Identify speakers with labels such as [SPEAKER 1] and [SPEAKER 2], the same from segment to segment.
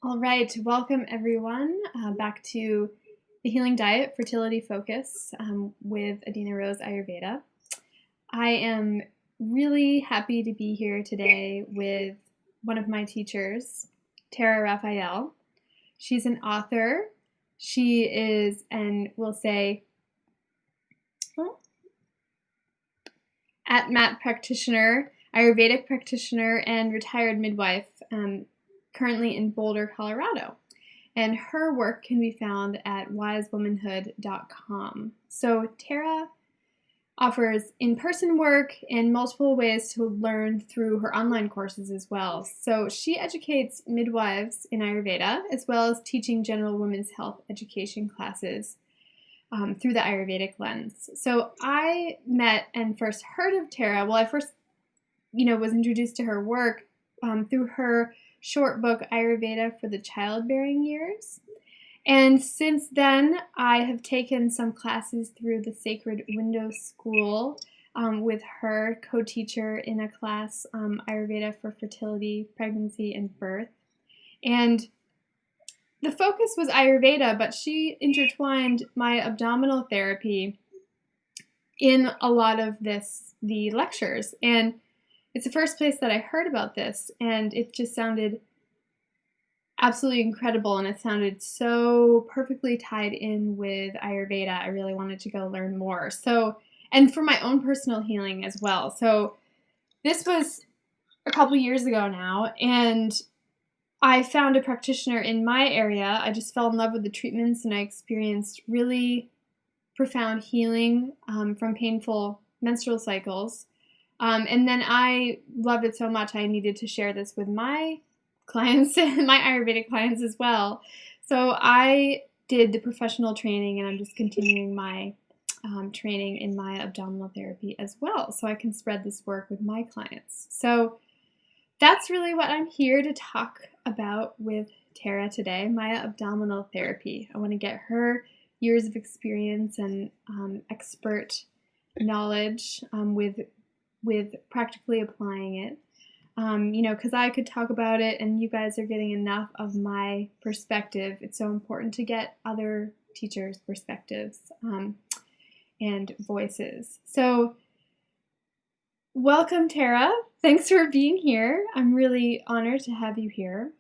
[SPEAKER 1] All right, welcome everyone back to the Healing Diet Fertility Focus with Adina Rose Ayurveda. I am really happy to be here today with one of my teachers, Terra Rafael. She's an author. She is, and we'll say, at-mat practitioner, Ayurvedic practitioner, and retired midwife, currently in Boulder, Colorado. And her work can be found at wisewomanhood.com. So Terra offers in-person work and multiple ways to learn through her online courses as well. So she educates midwives in Ayurveda, as well as teaching general women's health education classes through the Ayurvedic lens. So I met and first heard of Terra. Well, I first, was introduced to her work through her short book, Ayurveda for the Childbearing Years. And since then, I have taken some classes through the Sacred Window School with her co-teacher in a class, Ayurveda for Fertility, Pregnancy, and Birth. And the focus was Ayurveda, but she intertwined my abdominal therapy in a lot of the lectures. And it's the first place that I heard about this, and it just sounded absolutely incredible, and it sounded so perfectly tied in with Ayurveda. I really wanted to go learn more. So, and for my own personal healing as well. So this was a couple years ago now, and I found a practitioner in my area. I just fell in love with the treatments, and I experienced really profound healing from painful menstrual cycles. And then I loved it so much, I needed to share this with my clients, my Ayurvedic clients as well. So I did the professional training, and I'm just continuing my training in my abdominal therapy as well, so I can spread this work with my clients. So that's really what I'm here to talk about with Terra today, my abdominal therapy. I want to get her years of experience and expert knowledge with practically applying it. Because I could talk about it and you guys are getting enough of my perspective. It's so important to get other teachers' perspectives and voices. So welcome, Terra. Thanks for being here. I'm really honored to have you here.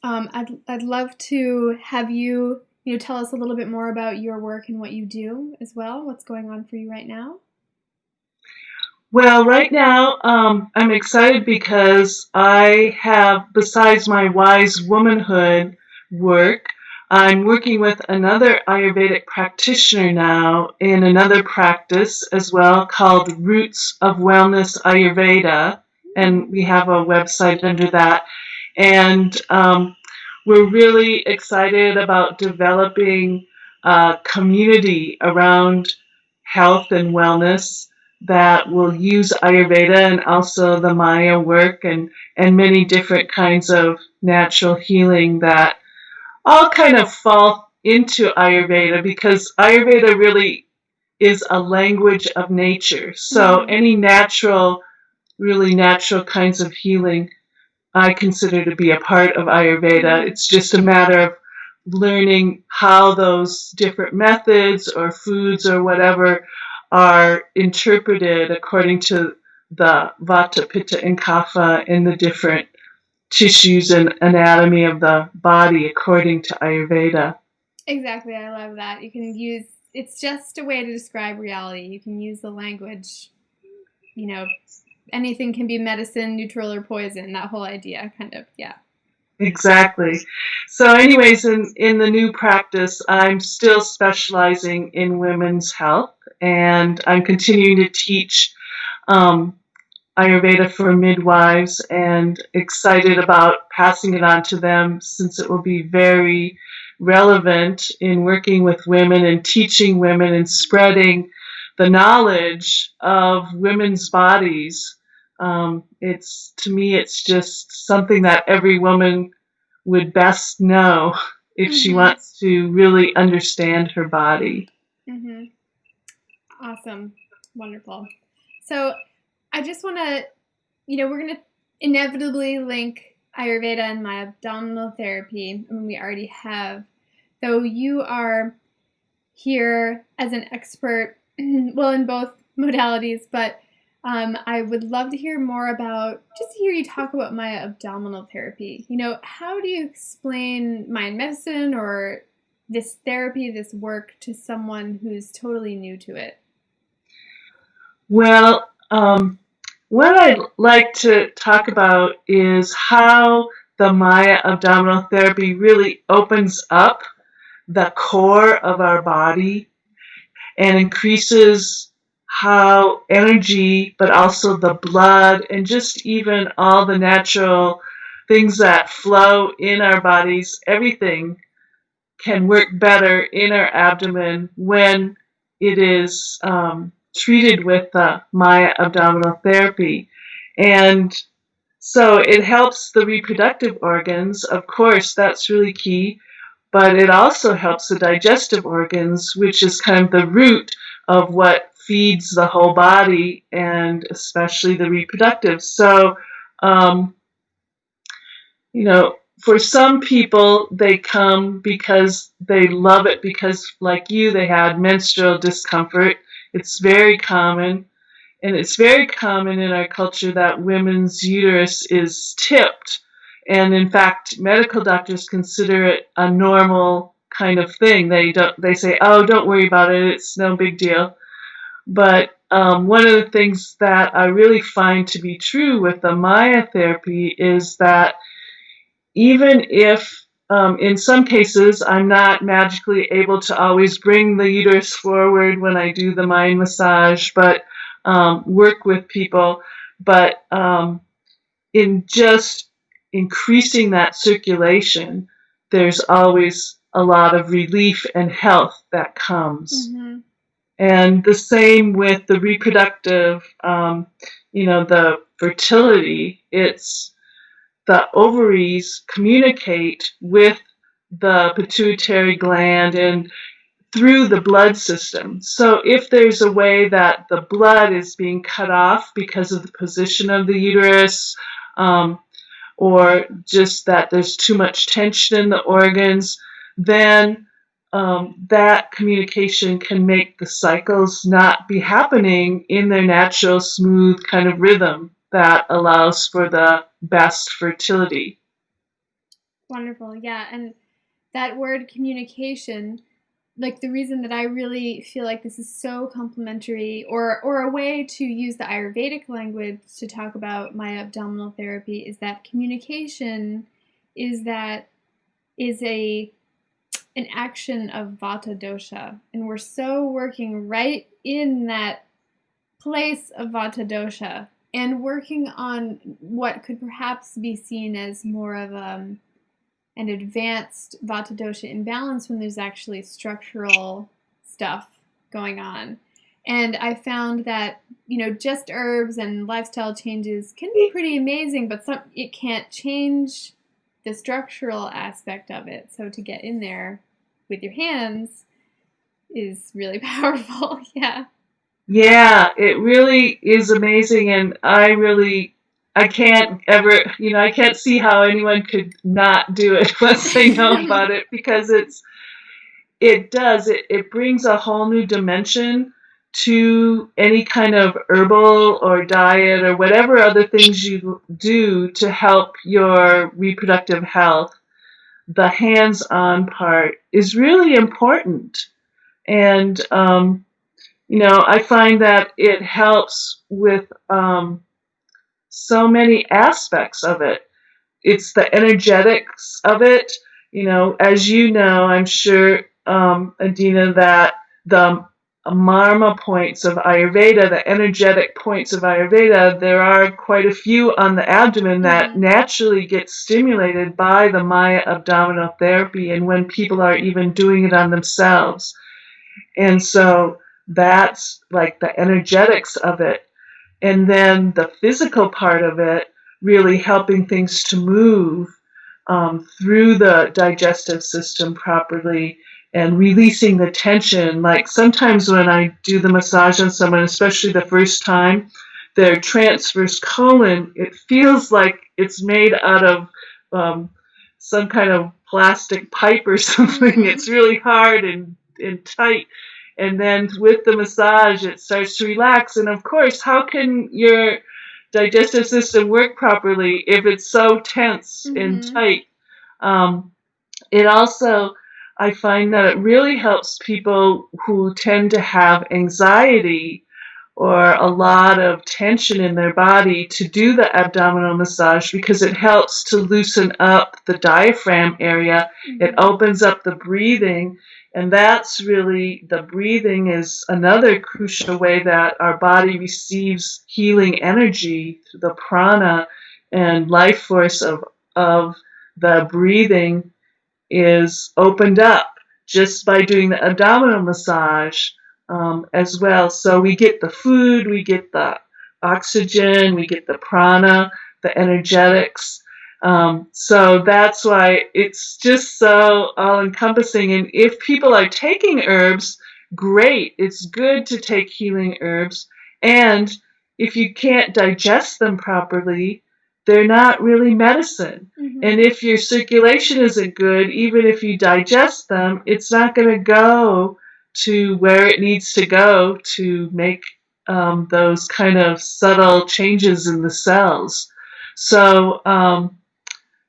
[SPEAKER 1] I'd love to have you, tell us a little bit more about your work and what you do as well. What's going on for you right now?
[SPEAKER 2] Well, right now, I'm excited because I have, besides my Wise Womanhood work, I'm working with another Ayurvedic practitioner now in another practice as well called Roots of Wellness Ayurveda, and we have a website under that. And we're really excited about developing a community around health and wellness that will use Ayurveda and also the Maya work and many different kinds of natural healing that all kind of fall into Ayurveda, because Ayurveda really is a language of nature. So any really natural kinds of healing I consider to be a part of Ayurveda. It's just a matter of learning how those different methods or foods or whatever are interpreted according to the Vata, Pitta, and Kapha in the different tissues and anatomy of the body according to Ayurveda.
[SPEAKER 1] Exactly, I love that. You can use, it's just a way to describe reality. You can use the language, you know, anything can be medicine, neutral, or poison. That whole idea, kind of, yeah.
[SPEAKER 2] Exactly. So anyways, in the new practice, I'm still specializing in women's health, and I'm continuing to teach um, Ayurveda for midwives, and excited about passing it on to them, since it will be very relevant in working with women and teaching women and spreading the knowledge of women's bodies. It's, to me, it's just something that every woman would best know if she wants to really understand her body.
[SPEAKER 1] Mm-hmm. Awesome. Wonderful. So I just want to, we're going to inevitably link Ayurveda and my abdominal therapy, and we already have. Though you are here as an expert, well, in both modalities, but I would love to hear more about, just to hear you talk about my abdominal therapy. How do you explain mind medicine or this therapy, this work, to someone who's totally new to it?
[SPEAKER 2] Well, what I'd like to talk about is how the Maya abdominal therapy really opens up the core of our body and increases how energy, but also the blood and just even all the natural things that flow in our bodies, everything can work better in our abdomen when it is treated with the Maya abdominal therapy. And so it helps the reproductive organs, of course, that's really key, but it also helps the digestive organs, which is kind of the root of what feeds the whole body and especially the reproductive. So, um, for some people, they come because they love it because, like you, they had menstrual discomfort. It's very common. And it's very common in our culture that women's uterus is tipped. And in fact, medical doctors consider it a normal kind of thing. They say, oh, don't worry about it. It's no big deal. But one of the things that I really find to be true with the Maya therapy is that even if in some cases I'm not magically able to always bring the uterus forward when I do the mind massage, but work with people, but in just increasing that circulation, there's always a lot of relief and health that comes.
[SPEAKER 1] Mm-hmm.
[SPEAKER 2] And the same with the reproductive, the fertility. It's the ovaries communicate with the pituitary gland and through the blood system. So if there's a way that the blood is being cut off because of the position of the uterus, or just that there's too much tension in the organs, then that communication can make the cycles not be happening in their natural, smooth kind of rhythm that allows for the best fertility.
[SPEAKER 1] Wonderful. Yeah. And that word communication, like the reason that I really feel like this is so complementary, or a way to use the Ayurvedic language to talk about my abdominal therapy, is that communication is an action of Vata dosha, and we're so working right in that place of Vata dosha and working on what could perhaps be seen as more of an advanced Vata dosha imbalance when there's actually structural stuff going on. And I found that, just herbs and lifestyle changes can be pretty amazing, but it can't change the structural aspect of it. So to get in there with your hands is really powerful. Yeah.
[SPEAKER 2] Yeah, it really is amazing, and I can't ever, I can't see how anyone could not do it once they know about it, because it brings a whole new dimension to any kind of herbal or diet or whatever other things you do to help your reproductive health. The hands-on part is really important. And, I find that it helps with so many aspects of it. It's the energetics of it. As you know, I'm sure, Adina, that the marma points of Ayurveda, the energetic points of Ayurveda, there are quite a few on the abdomen that naturally get stimulated by the Maya abdominal therapy, and when people are even doing it on themselves. And so that's like the energetics of it. And then the physical part of it, really helping things to move through the digestive system properly and releasing the tension. Like sometimes when I do the massage on someone, especially the first time, their transverse colon, it feels like it's made out of some kind of plastic pipe or something. It's really hard and tight. And then with the massage, it starts to relax. And of course, how can your digestive system work properly if it's so tense and tight? It also, I find that it really helps people who tend to have anxiety or a lot of tension in their body to do the abdominal massage, because it helps to loosen up the diaphragm area. It opens up the breathing, and that's really, the breathing is another crucial way that our body receives healing energy through the prana and life force of the breathing is opened up just by doing the abdominal massage as well. So we get the food, we get the oxygen, we get the prana, the energetics. So that's why it's just so all-encompassing. And if people are taking herbs, great. It's good to take healing herbs. And if you can't digest them properly, they're not really medicine. And if your circulation isn't good, even if you digest them, it's not going to go to where it needs to go to make those kind of subtle changes in the cells. So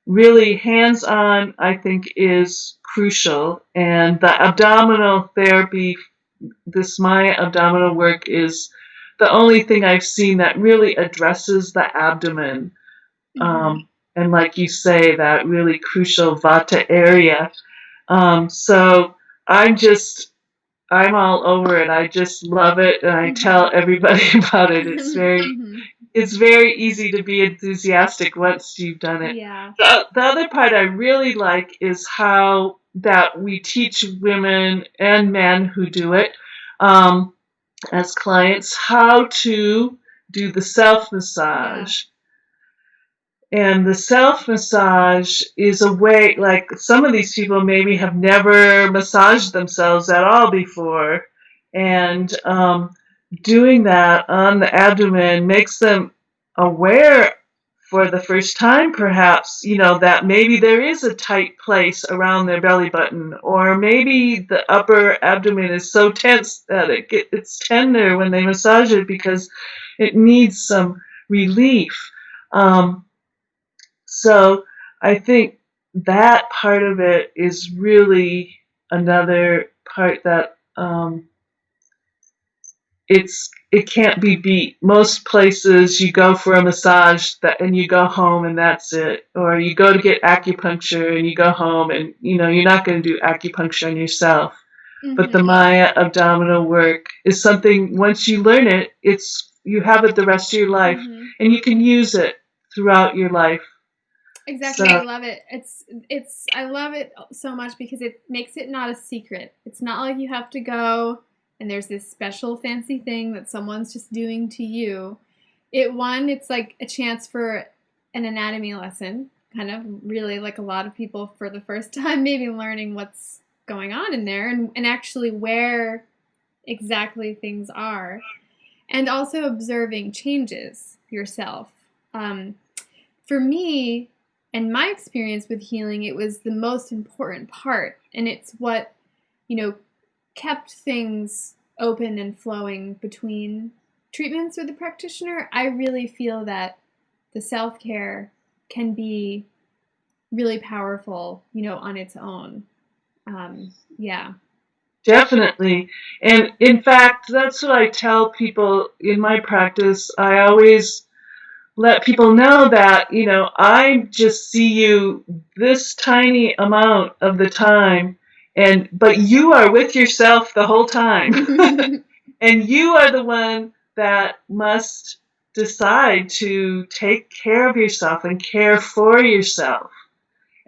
[SPEAKER 2] really hands-on, I think, is crucial. And the abdominal therapy, this Maya abdominal work, is the only thing I've seen that really addresses the abdomen. And like you say, that really crucial vata area. So I'm all over it. I just love it, and I tell everybody about it. It's very easy to be enthusiastic once you've done it.
[SPEAKER 1] Yeah.
[SPEAKER 2] The other part I really like is how that we teach women and men who do it as clients how to do the self-massage. And the self-massage is a way, like some of these people maybe have never massaged themselves at all before. And doing that on the abdomen makes them aware for the first time, perhaps, that maybe there is a tight place around their belly button, or maybe the upper abdomen is so tense that it's tender when they massage it because it needs some relief. So I think that part of it is really another part that it can't be beat. Most places you go for a massage and you go home and that's it, or you go to get acupuncture and you go home and you're not going to do acupuncture on yourself. But the Maya abdominal work is something, once you learn it, you have it the rest of your life, and you can use it throughout your life.
[SPEAKER 1] Exactly. So, I love it. I love it so much because it makes it not a secret. It's not like you have to go and there's this special fancy thing that someone's just doing to you. It's like a chance for an anatomy lesson, kind of really like a lot of people for the first time, maybe learning what's going on in there and actually where exactly things are, and also observing changes yourself. For me, and my experience with healing, it was the most important part, and it's what, kept things open and flowing between treatments with the practitioner. I really feel that the self-care can be really powerful, on its own. Yeah.
[SPEAKER 2] Definitely. And in fact, that's what I tell people in my practice. I always let people know that, I just see you this tiny amount of the time, but you are with yourself the whole time. And you are the one that must decide to take care of yourself and care for yourself.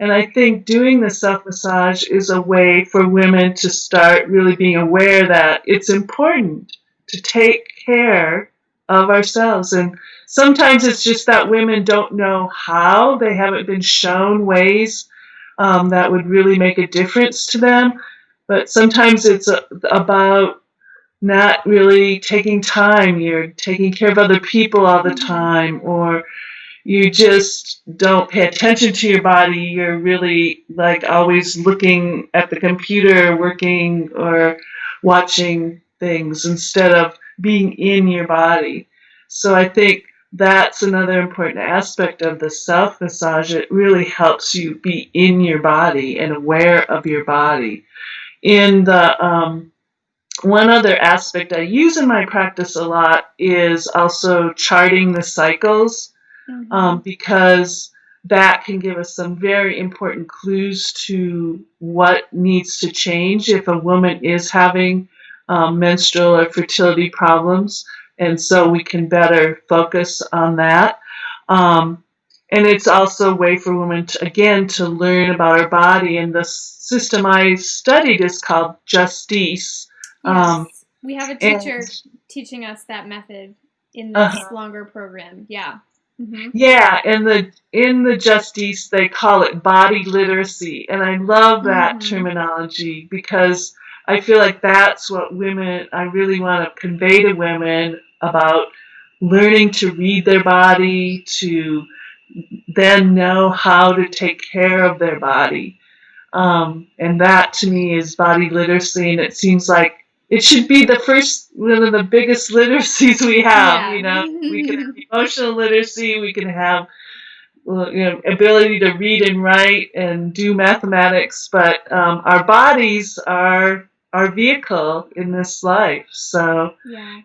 [SPEAKER 2] And I think doing the self-massage is a way for women to start really being aware that it's important to take care of ourselves. And sometimes it's just that women don't know how. They haven't been shown ways that would really make a difference to them. But sometimes it's about not really taking time. You're taking care of other people all the time, or you just don't pay attention to your body. You're really like always looking at the computer, working or watching things instead of being in your body. So I think that's another important aspect of the self massage. It really helps you be in your body and aware of your body. In the one other aspect I use in my practice a lot is also charting the cycles, because that can give us some very important clues to what needs to change if a woman is having menstrual or fertility problems. And so we can better focus on that. And it's also a way for women to, again, to learn about our body. And the system I studied is called Justice.
[SPEAKER 1] Yes, we have a teacher
[SPEAKER 2] And
[SPEAKER 1] teaching us that method in this longer program. Yeah.
[SPEAKER 2] Yeah, and in the Justice they call it body literacy, and I love that terminology because I feel like that's what I really want to convey to women about learning to read their body, to then know how to take care of their body. And that to me is body literacy, and it seems like it should be the first one of the biggest literacies we have. You know, we can have emotional literacy, we can have ability to read and write and do mathematics, but our bodies are our vehicle in this life. So
[SPEAKER 1] yeah.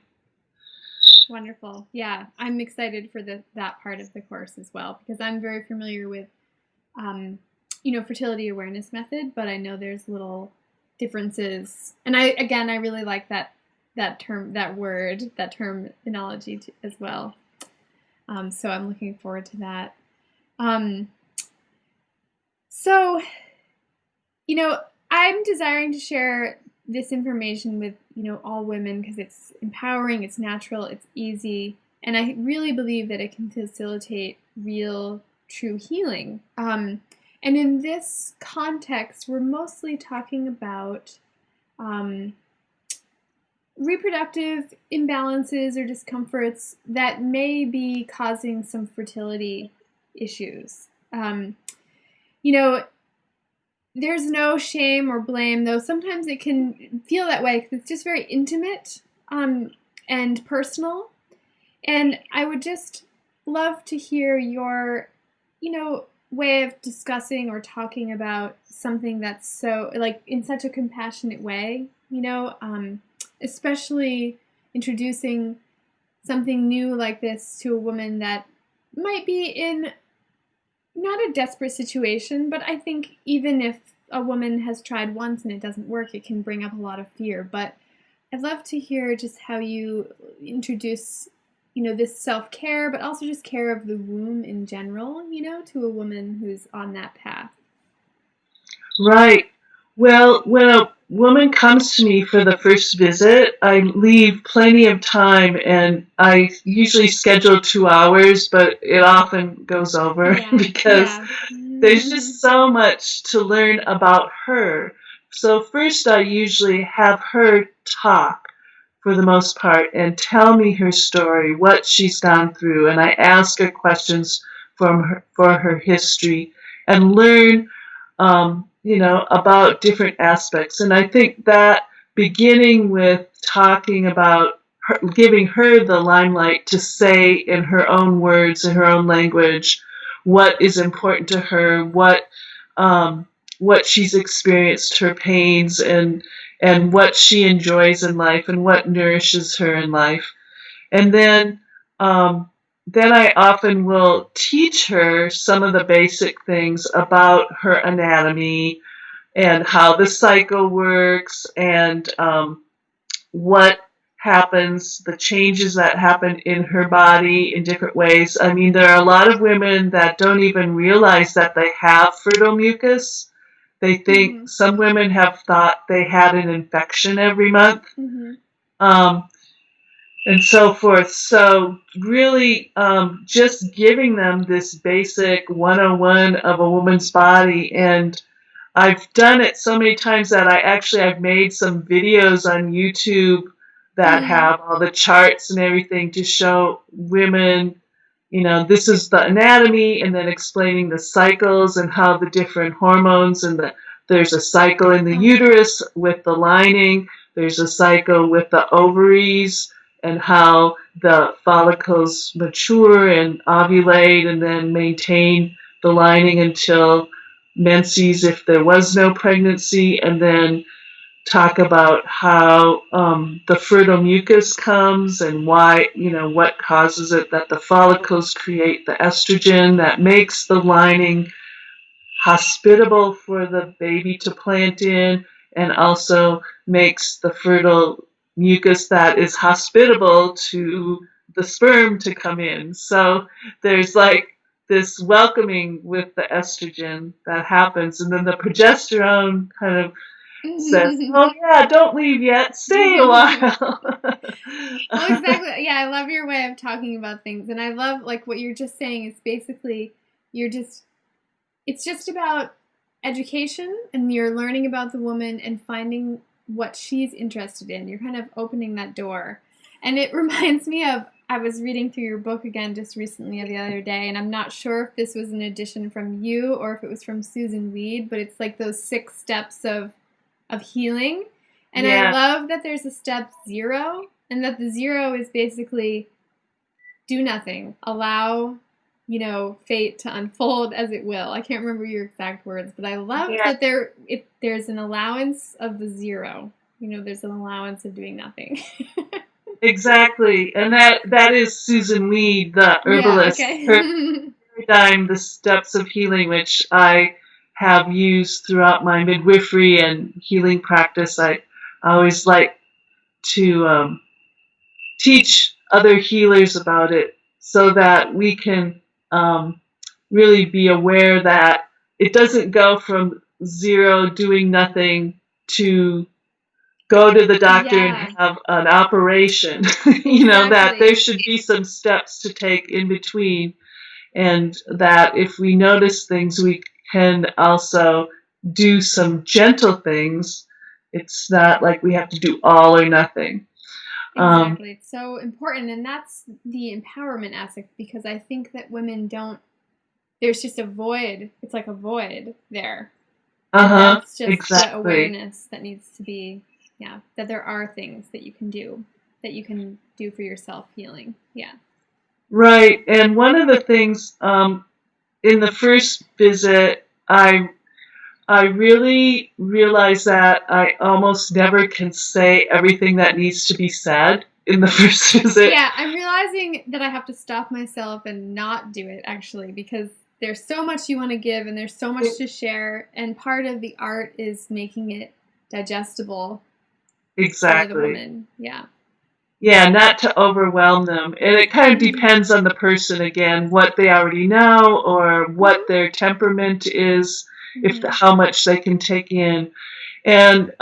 [SPEAKER 1] Wonderful. Yeah, I'm excited for that part of the course as well because I'm very familiar with, fertility awareness method, but I know there's little differences. And I really like that terminology as well. So I'm looking forward to that. So, I'm desiring to share this information with, all women because it's empowering, it's natural, it's easy, and I really believe that it can facilitate real, true healing. And in this context, we're mostly talking about reproductive imbalances or discomforts that may be causing some fertility issues. There's no shame or blame, though sometimes it can feel that way because it's just very intimate and personal. And I would just love to hear your, way of discussing or talking about something that's so, like, in such a compassionate way, especially introducing something new like this to a woman that might be in not a desperate situation, but I think even if a woman has tried once and it doesn't work, it can bring up a lot of fear. But I'd love to hear just how you introduce, this self-care, but also just care of the womb in general, to a woman who's on that path.
[SPEAKER 2] Right. Well, when a woman comes to me for the first visit, I leave plenty of time, and I usually schedule 2 hours, but it often goes over because there's just so much to learn about her. So first I usually have her talk for the most part and tell me her story, what she's gone through, and I ask her questions for her history and learn about different aspects. And I think that beginning with talking about her, giving her the limelight to say in her own words, in her own language, what is important to her, what she's experienced, her pains, and what she enjoys in life, and what nourishes her in life. And then I often will teach her some of the basic things about her anatomy and how the cycle works and what happens, the changes that happen in her body in different ways. I mean, there are a lot of women that don't even realize that they have fertile mucus. They think some women have thought they had an infection every month. And so forth. So really just giving them this basic 101 of a woman's body. And I've done it so many times that I've made some videos on YouTube that have all the charts and everything to show women, this is the anatomy, and then explaining the cycles and how the different hormones and there's a cycle in the uterus with the lining, there's a cycle with the ovaries and how the follicles mature and ovulate and then maintain the lining until menses if there was no pregnancy, and then talk about how the fertile mucus comes and why, what causes it, that the follicles create the estrogen that makes the lining hospitable for the baby to plant in, and also makes the fertile mucus that is hospitable to the sperm to come in. So there's like this welcoming with the estrogen that happens, and then the progesterone kind of says, oh yeah, don't leave yet, stay a while.
[SPEAKER 1] Well, exactly. Yeah, I love your way of talking about things, and I love like what you're just saying is basically it's just about education, and you're learning about the woman and finding what she's interested in. You're kind of opening that door. And it reminds me of, I was reading through your book again just recently the other day, and I'm not sure if this was an addition from you or if it was from Susan Weed, but it's like those 6 steps of healing. And yeah. I love that there's a step 0, and that the 0 is basically do nothing. Allow, fate to unfold as it will. I can't remember your exact words, but I love that there's an allowance of the 0. There's an allowance of doing nothing.
[SPEAKER 2] Exactly. And that is Susan Weed, the herbalist. Yeah, okay. Her paradigm, the steps of healing, which I have used throughout my midwifery and healing practice. I always like to teach other healers about it so that we can really be aware that it doesn't go from 0 doing nothing to go to the doctor and have an operation. Exactly. That there should be some steps to take in between, and that if we notice things, we can also do some gentle things. It's not like we have to do all or nothing.
[SPEAKER 1] Exactly. It's so important, and that's the empowerment aspect, because I think that women there's just a void. It's like a void there. That's just exactly. The awareness that needs to be, that there are things that you can do for yourself healing. Yeah.
[SPEAKER 2] Right. And one of the things in the first visit, I really realized that I almost never can say everything that needs to be said in the first visit.
[SPEAKER 1] Yeah, I'm realizing that I have to stop myself and not do it, actually, because there's so much you want to give and there's so much to share, and part of the art is making it digestible.
[SPEAKER 2] Exactly.
[SPEAKER 1] For the woman. Yeah.
[SPEAKER 2] Yeah, not to overwhelm them. And it kind of depends on the person, again, what they already know or what their temperament is, how much they can take in. And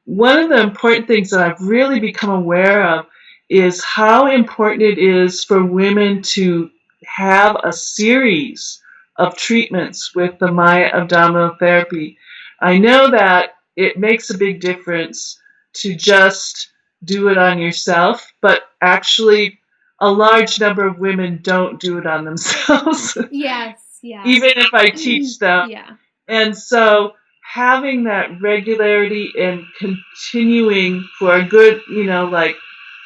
[SPEAKER 2] one of the important things that I've really become aware of is how important it is for women to have a series of treatments with the Maya Abdominal Therapy. I know that it makes a big difference to just do it on yourself, but actually a large number of women don't do it on themselves.
[SPEAKER 1] Yes, yeah.
[SPEAKER 2] Even if I teach them. Yeah. And so having that regularity and continuing for a good, like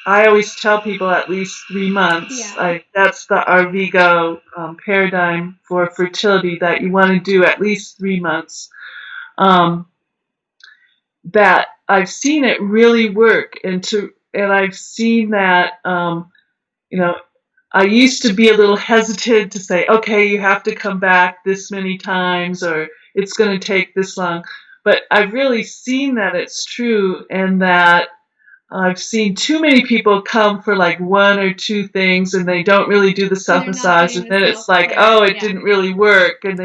[SPEAKER 2] I always tell people at least 3 months. Yeah. That's the Ayurveda paradigm for fertility, that you want to do at least 3 months. That I've seen it really work, and I've seen that, I used to be a little hesitant to say, okay, you have to come back this many times, or it's going to take this long. But I've really seen that it's true, and that I've seen too many people come for like 1 or 2 things, and they don't really do the self-massage, and then it's like, it didn't really work, and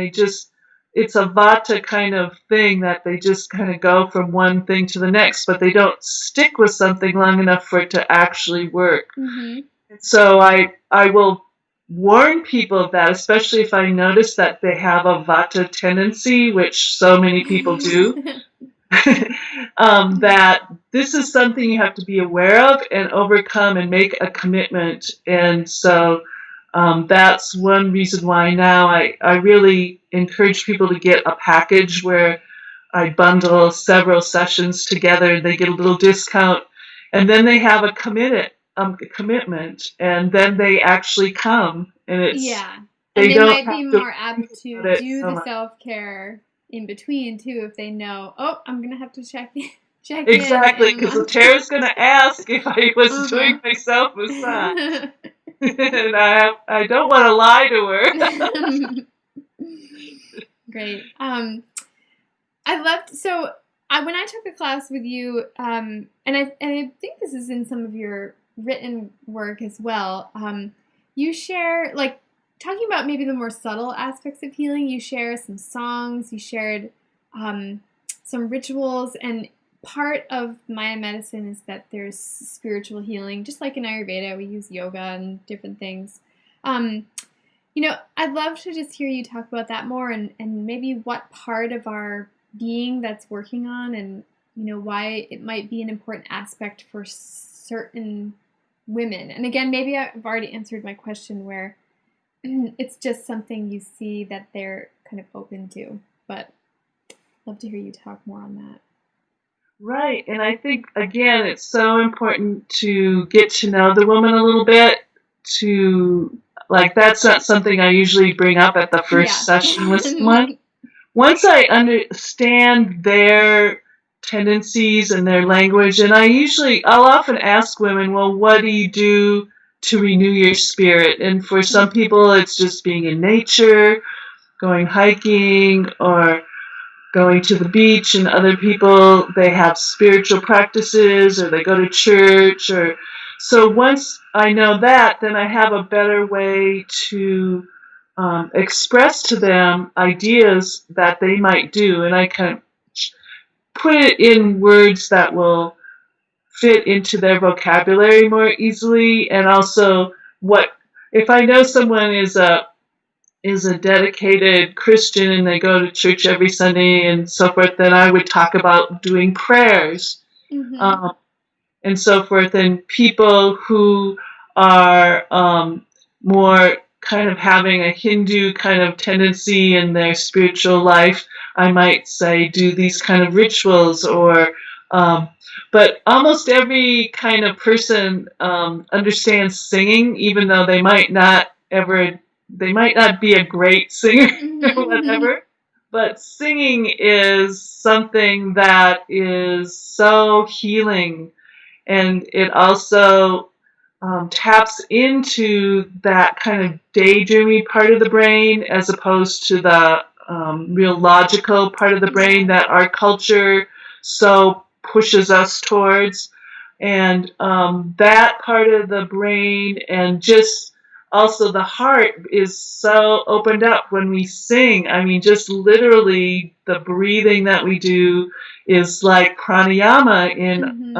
[SPEAKER 2] it's a vata kind of thing that they just kind of go from one thing to the next, but they don't stick with something long enough for it to actually work. Mm-hmm. So I will warn people of that, especially if I notice that they have a vata tendency, which so many people do. that this is something you have to be aware of and overcome and make a commitment. And so that's one reason why now I really encourage people to get a package where I bundle several sessions together. They get a little discount, and then they have a commitment, and then they actually come, and
[SPEAKER 1] and they
[SPEAKER 2] don't
[SPEAKER 1] might
[SPEAKER 2] have
[SPEAKER 1] be
[SPEAKER 2] to
[SPEAKER 1] more apt to
[SPEAKER 2] it
[SPEAKER 1] do
[SPEAKER 2] so
[SPEAKER 1] the
[SPEAKER 2] much.
[SPEAKER 1] self-care in between too if they know, oh, I'm gonna have to check
[SPEAKER 2] Exactly,
[SPEAKER 1] in a
[SPEAKER 2] because the
[SPEAKER 1] month.
[SPEAKER 2] Terra's going to ask if I was doing my self massage, and I don't want to lie to her.
[SPEAKER 1] Great. I loved when I took a class with you, and I think this is in some of your written work as well. You share talking about maybe the more subtle aspects of healing. You share some songs. You shared some rituals, and part of Maya medicine is that there's spiritual healing, just like in Ayurveda, we use yoga and different things. I'd love to just hear you talk about that more, and maybe what part of our being that's working on, and why it might be an important aspect for certain women. And again, maybe I've already answered my question where it's just something you see that they're kind of open to, but I'd love to hear you talk more on that.
[SPEAKER 2] Right, and I think, again, it's so important to get to know the woman a little bit, that's not something I usually bring up at the first session with someone. Once I understand their tendencies and their language, and I'll often ask women, well, what do you do to renew your spirit? And for some people, it's just being in nature, going hiking, or going to the beach, and other people, they have spiritual practices, or they go to church, so once I know that, then I have a better way to express to them ideas that they might do, and I can put it in words that will fit into their vocabulary more easily. And also, if I know someone is a dedicated Christian and they go to church every Sunday and so forth, then I would talk about doing prayers, and so forth. And people who are more kind of having a Hindu kind of tendency in their spiritual life, I might say do these kind of rituals, but almost every kind of person understands singing, even though they might not be a great singer or whatever. But singing is something that is so healing, and it also taps into that kind of daydreamy part of the brain, as opposed to the real logical part of the brain that our culture so pushes us towards. And that part of the brain, and just also the heart, is so opened up when we sing. I mean, just literally the breathing that we do is like pranayama in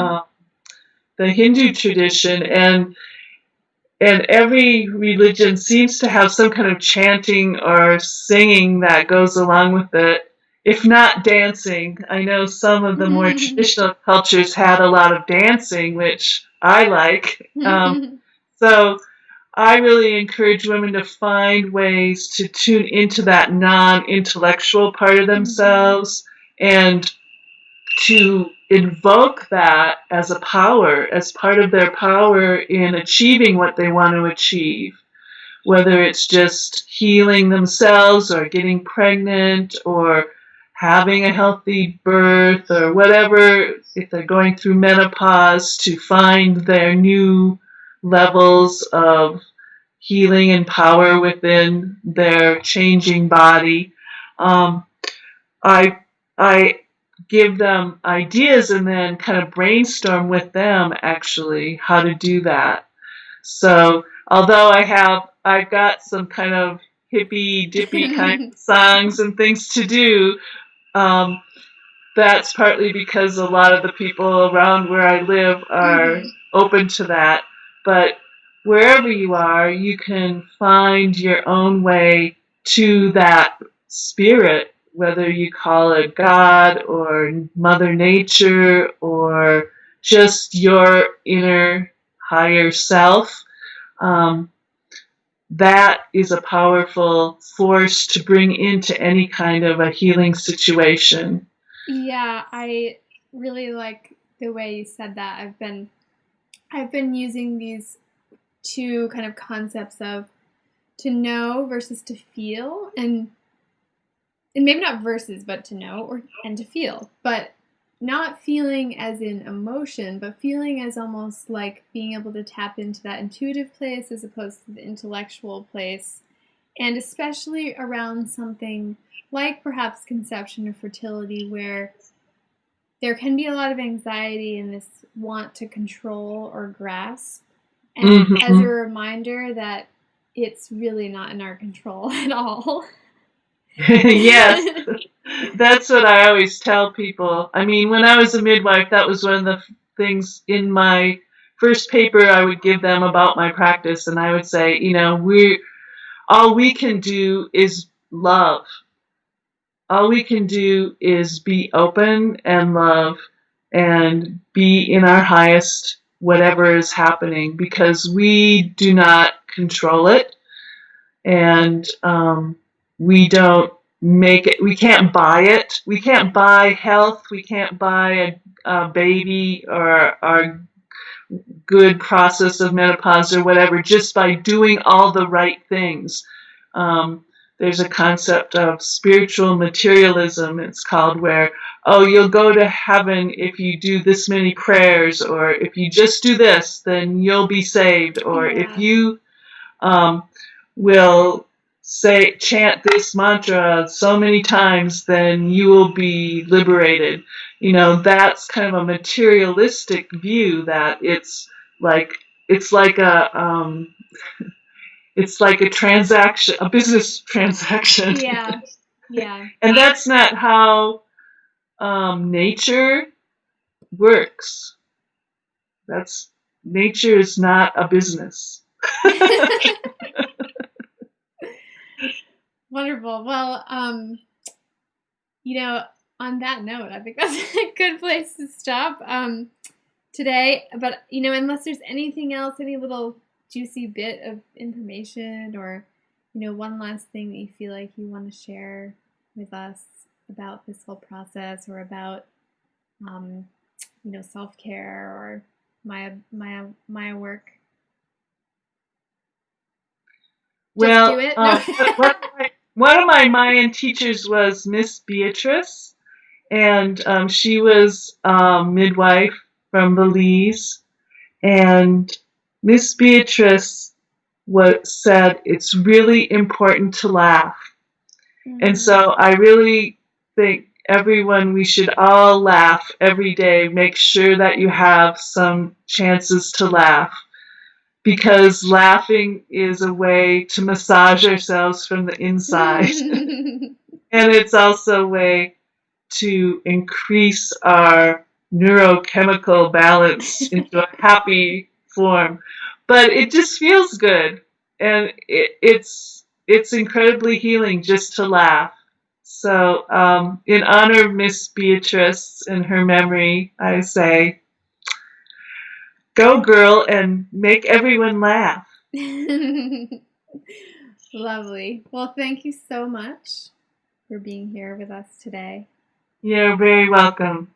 [SPEAKER 2] the Hindu tradition, and every religion seems to have some kind of chanting or singing that goes along with it, if not dancing. I know some of the more traditional cultures had a lot of dancing, which I like. So I really encourage women to find ways to tune into that non-intellectual part of themselves, and to invoke that as a power, as part of their power in achieving what they want to achieve, whether it's just healing themselves, or getting pregnant, or having a healthy birth, or whatever, if they're going through menopause, to find their new levels of healing and power within their changing body. I give them ideas and then kind of brainstorm with them actually how to do that. So although I've got some kind of hippy dippy kind of songs and things to do, that's partly because a lot of the people around where I live are open to that. But wherever you are, you can find your own way to that spirit whether you call it God or Mother Nature or just your inner higher self, that is a powerful force to bring into any kind of a healing situation.
[SPEAKER 1] Yeah, I really like the way you said that. I've been using these two kind of concepts of to know versus to feel, and maybe not versus, but to know and to feel, but not feeling as in emotion, but feeling as almost like being able to tap into that intuitive place as opposed to the intellectual place, and especially around something like perhaps conception or fertility, where there can be a lot of anxiety and this want to control or grasp. And as a reminder that it's really not in our control at all.
[SPEAKER 2] Yes, that's what I always tell people. I mean, when I was a midwife, that was one of the things in my first paper I would give them about my practice. And I would say, all we can do is love. All we can do is be open and love and be in our highest whatever is happening, because we do not control it, and we don't make it. We can't buy it. We can't buy health. We can't buy a baby or our good process of menopause or whatever just by doing all the right things. There's a concept of spiritual materialism, it's called, where, oh, you'll go to heaven if you do this many prayers, or if you just do this, then you'll be saved, or if you will chant this mantra so many times, then you will be liberated. That's kind of a materialistic view, that it's like a transaction, a business transaction.
[SPEAKER 1] Yeah.
[SPEAKER 2] And that's not how nature works. Nature is not a business.
[SPEAKER 1] Wonderful. Well, on that note, I think that's a good place to stop today. But, unless there's anything else, any little juicy bit of information, or, one last thing that you feel like you want to share with us about this whole process, or about, self-care or my work.
[SPEAKER 2] Well,
[SPEAKER 1] just do it. No.
[SPEAKER 2] one of my Mayan teachers was Miss Beatrice, and she was midwife from Belize. And Miss Beatrice said it's really important to laugh. Mm-hmm. And so I really think we should all laugh every day. Make sure that you have some chances to laugh, because laughing is a way to massage ourselves from the inside. And it's also a way to increase our neurochemical balance into a happy form. But it just feels good, and it's incredibly healing just to laugh. So in honor of Miss Beatrice and her memory, I say, go girl and make everyone laugh.
[SPEAKER 1] Lovely. Well, thank you so much for being here with us today.
[SPEAKER 2] You're very welcome.